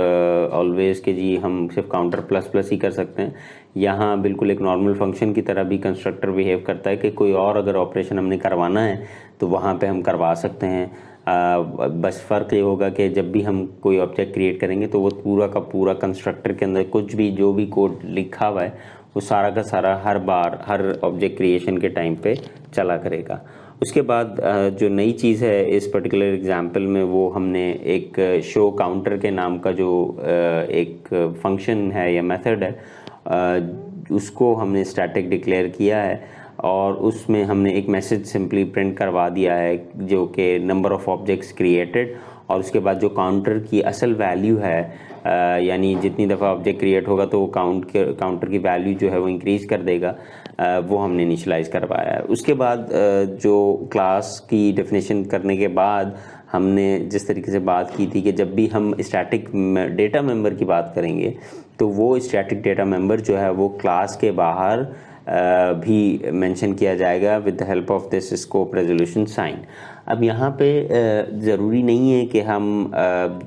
always कि जी हम सिर्फ काउंटर प्लस प्लस ही कर सकते हैं। यहाँ बिल्कुल एक नॉर्मल फंक्शन की तरह भी कंस्ट्रक्टर बिहेव करता है कि कोई और अगर ऑपरेशन हमने करवाना है तो वहाँ पे हम करवा सकते हैं। बस फ़र्क ये होगा कि जब भी हम कोई ऑब्जेक्ट क्रिएट करेंगे तो वो पूरा का पूरा कंस्ट्रक्टर के अंदर कुछ भी जो भी कोड लिखा हुआ है वो सारा का सारा हर बार हर ऑब्जेक्ट क्रिएशन के टाइम पे चला करेगा। उसके बाद जो नई चीज़ है इस पर्टिकुलर एग्जांपल में वो हमने एक शो काउंटर के नाम का जो एक फंक्शन है या मेथड है उसको हमने स्टैटिक डिक्लेयर किया है, और उसमें हमने एक मैसेज सिंपली प्रिंट करवा दिया है जो कि नंबर ऑफ ऑब्जेक्ट्स क्रिएटेड, और उसके बाद जो काउंटर की असल वैल्यू है यानी जितनी दफ़ा ऑब्जेक्ट क्रिएट होगा तो वो काउंटर की वैल्यू जो है वो इंक्रीज़ कर देगा। वो हमने इनिशियलाइज करवाया है। उसके बाद जो क्लास की डेफिनेशन करने के बाद हमने जिस तरीके से बात की थी कि जब भी हम स्टैटिक डेटा मेंबर की बात करेंगे तो वो स्टैटिक डेटा मेंबर जो है वो क्लास के बाहर भी मेंशन किया जाएगा with the help of this scope resolution sign. अब यहाँ पे ज़रूरी नहीं है कि हम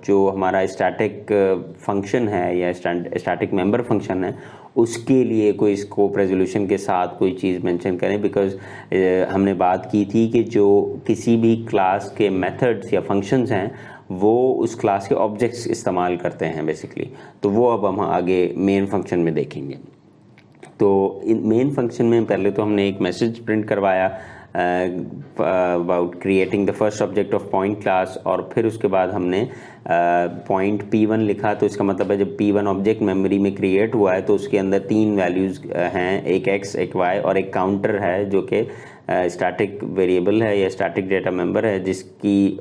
जो हमारा स्टैटिक फंक्शन है या स्टैटिक मेंबर फंक्शन है उसके लिए कोई स्कोप रेजोल्यूशन के साथ कोई चीज़ मेंशन करें, बिकॉज हमने बात की थी कि जो किसी भी क्लास के मेथड्स या फंक्शंस हैं वो उस क्लास के ऑब्जेक्ट्स इस्तेमाल करते हैं बेसिकली। तो वो अब हम आगे मेन फंक्शन में देखेंगे। तो इन मेन फंक्शन में पहले तो हमने एक मैसेज प्रिंट करवाया about creating the first object of point class, और फिर उसके बाद हमने पॉइंट P1 लिखा। तो इसका मतलब है जब P1 ऑब्जेक्ट मेमोरी में क्रिएट हुआ है तो उसके अंदर 3 वैल्यूज़ हैं, एक x, एक y और एक काउंटर है जो कि स्टैटिक वेरिएबल है या स्टैटिक डेटा मेंबर है, जिसकी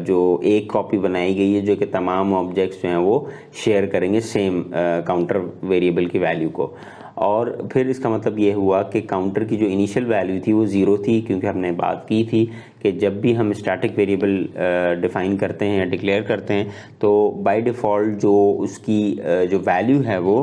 जो एक कॉपी बनाई गई है जो कि तमाम ऑब्जेक्ट्स जो हैं वो शेयर करेंगे सेम काउंटर वेरिएबल की वैल्यू को। और फिर इसका मतलब ये हुआ कि काउंटर की जो इनिशियल वैल्यू थी वो 0 थी, क्योंकि हमने बात की थी कि जब भी हम स्टैटिक वेरिएबल डिफाइन करते हैं या डिक्लेयर करते हैं तो बाय डिफ़ॉल्ट जो उसकी जो वैल्यू है वो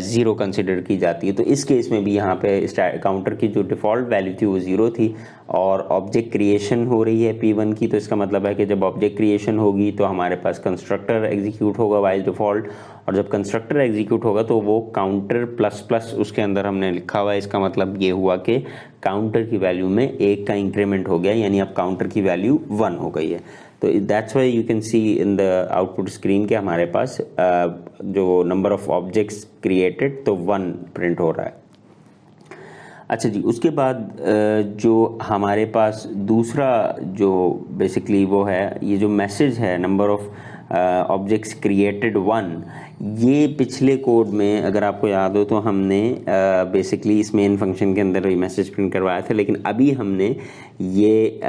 0 कंसिडर की जाती है। तो इस केस में भी यहाँ पे काउंटर की जो डिफ़ॉल्ट वैल्यू थी वो 0 थी और ऑब्जेक्ट क्रिएशन हो रही है P1 की। तो इसका मतलब है कि जब ऑब्जेक्ट क्रिएशन होगी तो हमारे पास कंस्ट्रक्टर एग्जीक्यूट होगा बाय डिफ़ॉल्ट, और जब कंस्ट्रक्टर एग्जीक्यूट होगा तो वो काउंटर प्लस प्लस उसके अंदर हमने लिखा हुआ है। इसका मतलब ये हुआ कि काउंटर की वैल्यू में 1 का इंक्रीमेंट हो गया, यानी अब काउंटर की वैल्यू 1 हो गई है। तो that's why you can see in the output screen के हमारे पास जो नंबर ऑफ ऑब्जेक्ट्स क्रिएटेड तो 1 प्रिंट हो रहा है। अच्छा जी, उसके बाद जो हमारे पास दूसरा जो बेसिकली वो है, ये जो मैसेज है नंबर ऑफ ऑब्जेक्ट्स क्रिएटेड 1, ये पिछले कोड में अगर आपको याद हो तो हमने बेसिकली इस मेन फंक्शन के अंदर ये मैसेज प्रिंट करवाया था, लेकिन अभी हमने ये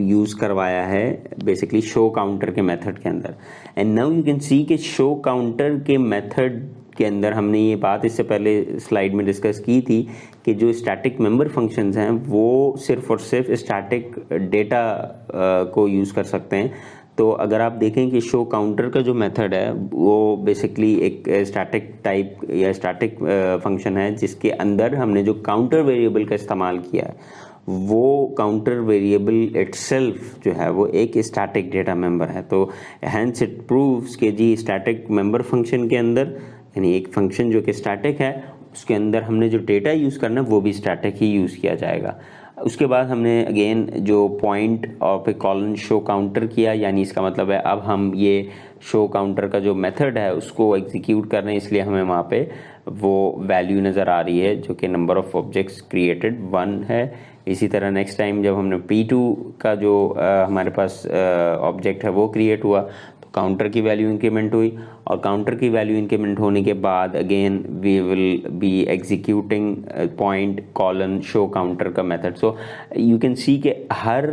यूज़ करवाया है बेसिकली शो काउंटर के मेथड के अंदर। And now you can see कि शो काउंटर के मेथड के अंदर हमने ये बात इससे पहले स्लाइड में डिस्कस की थी कि जो स्टैटिक मेंबर फंक्शंस हैं वो सिर्फ और सिर्फ स्टैटिक डेटा को यूज़ कर सकते हैं। तो अगर आप देखें कि शो काउंटर का जो मेथड है वो बेसिकली एक स्टैटिक टाइप या स्टैटिक फंक्शन है जिसके अंदर हमने जो काउंटर वेरिएबल का इस्तेमाल किया है वो काउंटर वेरिएबल इटसेल्फ जो है वो एक स्टैटिक डेटा मेंबर है। तो हैंस इट प्रूव्स कि जी स्टैटिक मेंबर फंक्शन के अंदर, यानी एक फंक्शन जो कि स्टैटिक है उसके अंदर हमने जो डेटा यूज़ करना है वो भी स्टैटिक ही यूज़ किया जाएगा। उसके बाद हमने अगेन जो पॉइंट और पे कॉलन शो काउंटर किया, यानी इसका मतलब है अब हम ये शो काउंटर का जो मेथड है उसको एग्जीक्यूट कर रहे हैं, इसलिए हमें वहाँ पे वो वैल्यू नज़र आ रही है जो कि नंबर ऑफ ऑब्जेक्ट्स क्रिएटेड 1 है। इसी तरह नेक्स्ट टाइम जब हमने P2 का जो हमारे पास ऑब्जेक्ट है वो क्रिएट हुआ तो काउंटर की वैल्यू इंक्रीमेंट हुई, और काउंटर की वैल्यू इंक्रीमेंट होने के बाद again we will be executing point colon show counter का method. So you can see कि हर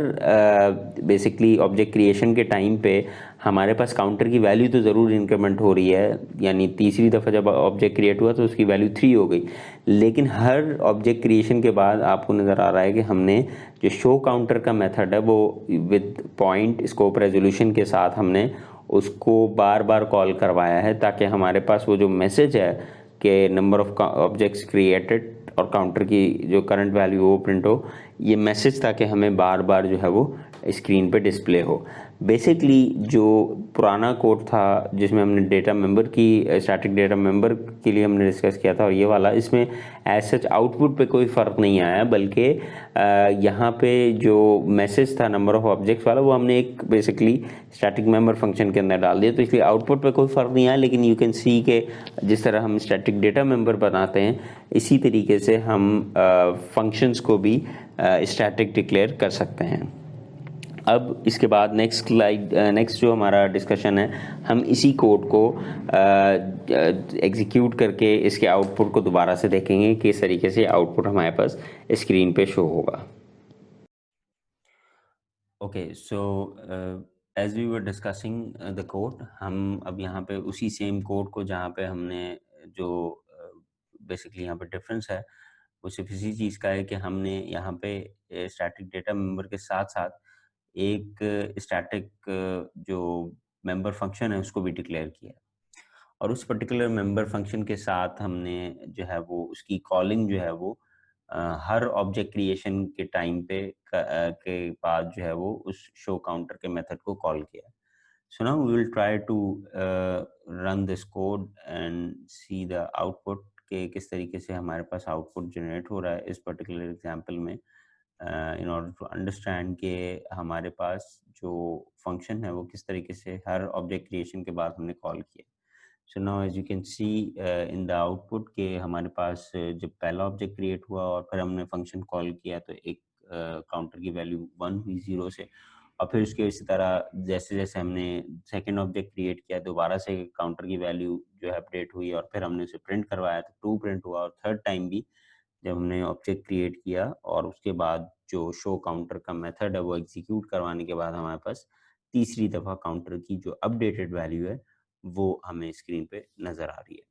बेसिकली ऑब्जेक्ट क्रिएशन के टाइम पे हमारे पास काउंटर की वैल्यू तो ज़रूर इंक्रीमेंट हो रही है, यानी तीसरी दफ़ा जब ऑब्जेक्ट क्रिएट हुआ तो उसकी वैल्यू 3 हो गई, लेकिन हर ऑब्जेक्ट क्रिएशन के बाद आपको नज़र आ रहा है कि हमने जो शो काउंटर का मेथड है वो विद पॉइंट स्कोप रेजोल्यूशन के साथ हमने उसको बार बार कॉल करवाया है ताकि हमारे पास वो जो मैसेज है कि नंबर ऑफ ऑब्जेक्ट्स क्रिएटेड और काउंटर की जो करंट वैल्यू वो प्रिंट हो, ये मैसेज ताकि हमें बार बार जो है वो स्क्रीन पे डिस्प्ले हो। बेसिकली जो पुराना कोड था जिसमें हमने डेटा मेंबर की स्टैटिक डेटा मेंबर के लिए हमने डिस्कस किया था और ये वाला, इसमें एज सच आउटपुट पे कोई फ़र्क नहीं आया, बल्कि यहाँ पे जो मैसेज था नंबर ऑफ ऑब्जेक्ट्स वाला वो हमने एक बेसिकली स्टैटिक मेंबर फंक्शन के अंदर डाल दिया, तो इसलिए आउटपुट पे कोई फ़र्क नहीं आया। लेकिन यू कैन सी के जिस तरह हम स्टैटिक डेटा मेंबर बनाते हैं इसी तरीके से हम फंक्शंस को भी स्टैटिक डिक्लेयर कर सकते हैं। अब इसके बाद नेक्स्ट स्लाइड, नेक्स्ट जो हमारा डिस्कशन है, हम इसी कोड को एग्जीक्यूट करके इसके आउटपुट को दोबारा से देखेंगे कि इस तरीके से आउटपुट हमारे पास स्क्रीन पे शो होगा। Okay, so as we were discussing the code, हम अब यहाँ पे उसी सेम कोड को जहाँ पे हमने जो बेसिकली यहाँ पे डिफरेंस है वो सिर्फ इसी चीज़ का है कि हमने यहाँ पे स्टैटिक डेटा मेंबर के साथ-साथ एक स्टैटिक जो मेंबर फंक्शन है उसको भी डिक्लेयर किया है। और उस पर्टिकुलर मेंबर फंक्शन के साथ हमने जो है वो उसकी कॉलिंग जो है वो हर ऑब्जेक्ट क्रिएशन के टाइम पे के बाद जो है वो उस शो काउंटर के मेथड को कॉल किया। So now we will try to run this code and see the output कि किस तरीके से हमारे पास आउटपुट जनरेट हो रहा है इस पर्टिकुलर एग्जांपल में इन ऑर्डर टू अंडरस्टैंड कि हमारे पास जो फंक्शन है वो किस तरीके से हर ऑब्जेक्ट क्रिएशन के बाद हमने कॉल किया। So now as you can see in the output के हमारे पास जब पहला ऑब्जेक्ट क्रिएट हुआ और फिर हमने फंक्शन कॉल किया तो एक काउंटर की वैल्यू 1 हुई 0 से, और फिर उसके इसी तरह जैसे-जैसे हमने सेकंड ऑब्जेक्ट क्रिएट किया दोबारा से काउंटर की वैल्यू जो है अपडेट हुई और फिर हमने उसे प्रिंट करवाया तो 2 प्रिंट हुआ, और थर्ड टाइम भी जब हमने ऑब्जेक्ट क्रिएट किया और उसके बाद जो शो काउंटर का मेथड है वो एग्जीक्यूट करवाने के बाद हमारे पास तीसरी दफ़ा काउंटर की जो अपडेटेड वैल्यू है वो हमें स्क्रीन पे नज़र आ रही है।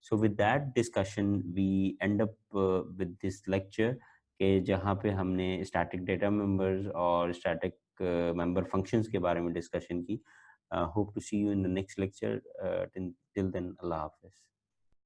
So with that discussion we end up with this lecture के जहाँ पे हमने स्टैटिक डेटा मेंबर्स और स्टैटिक मेंबर फंक्शंस के बारे में डिस्कशन की। Hope to see you in the next lecture. Till then अल्लाह हाफ़िज़।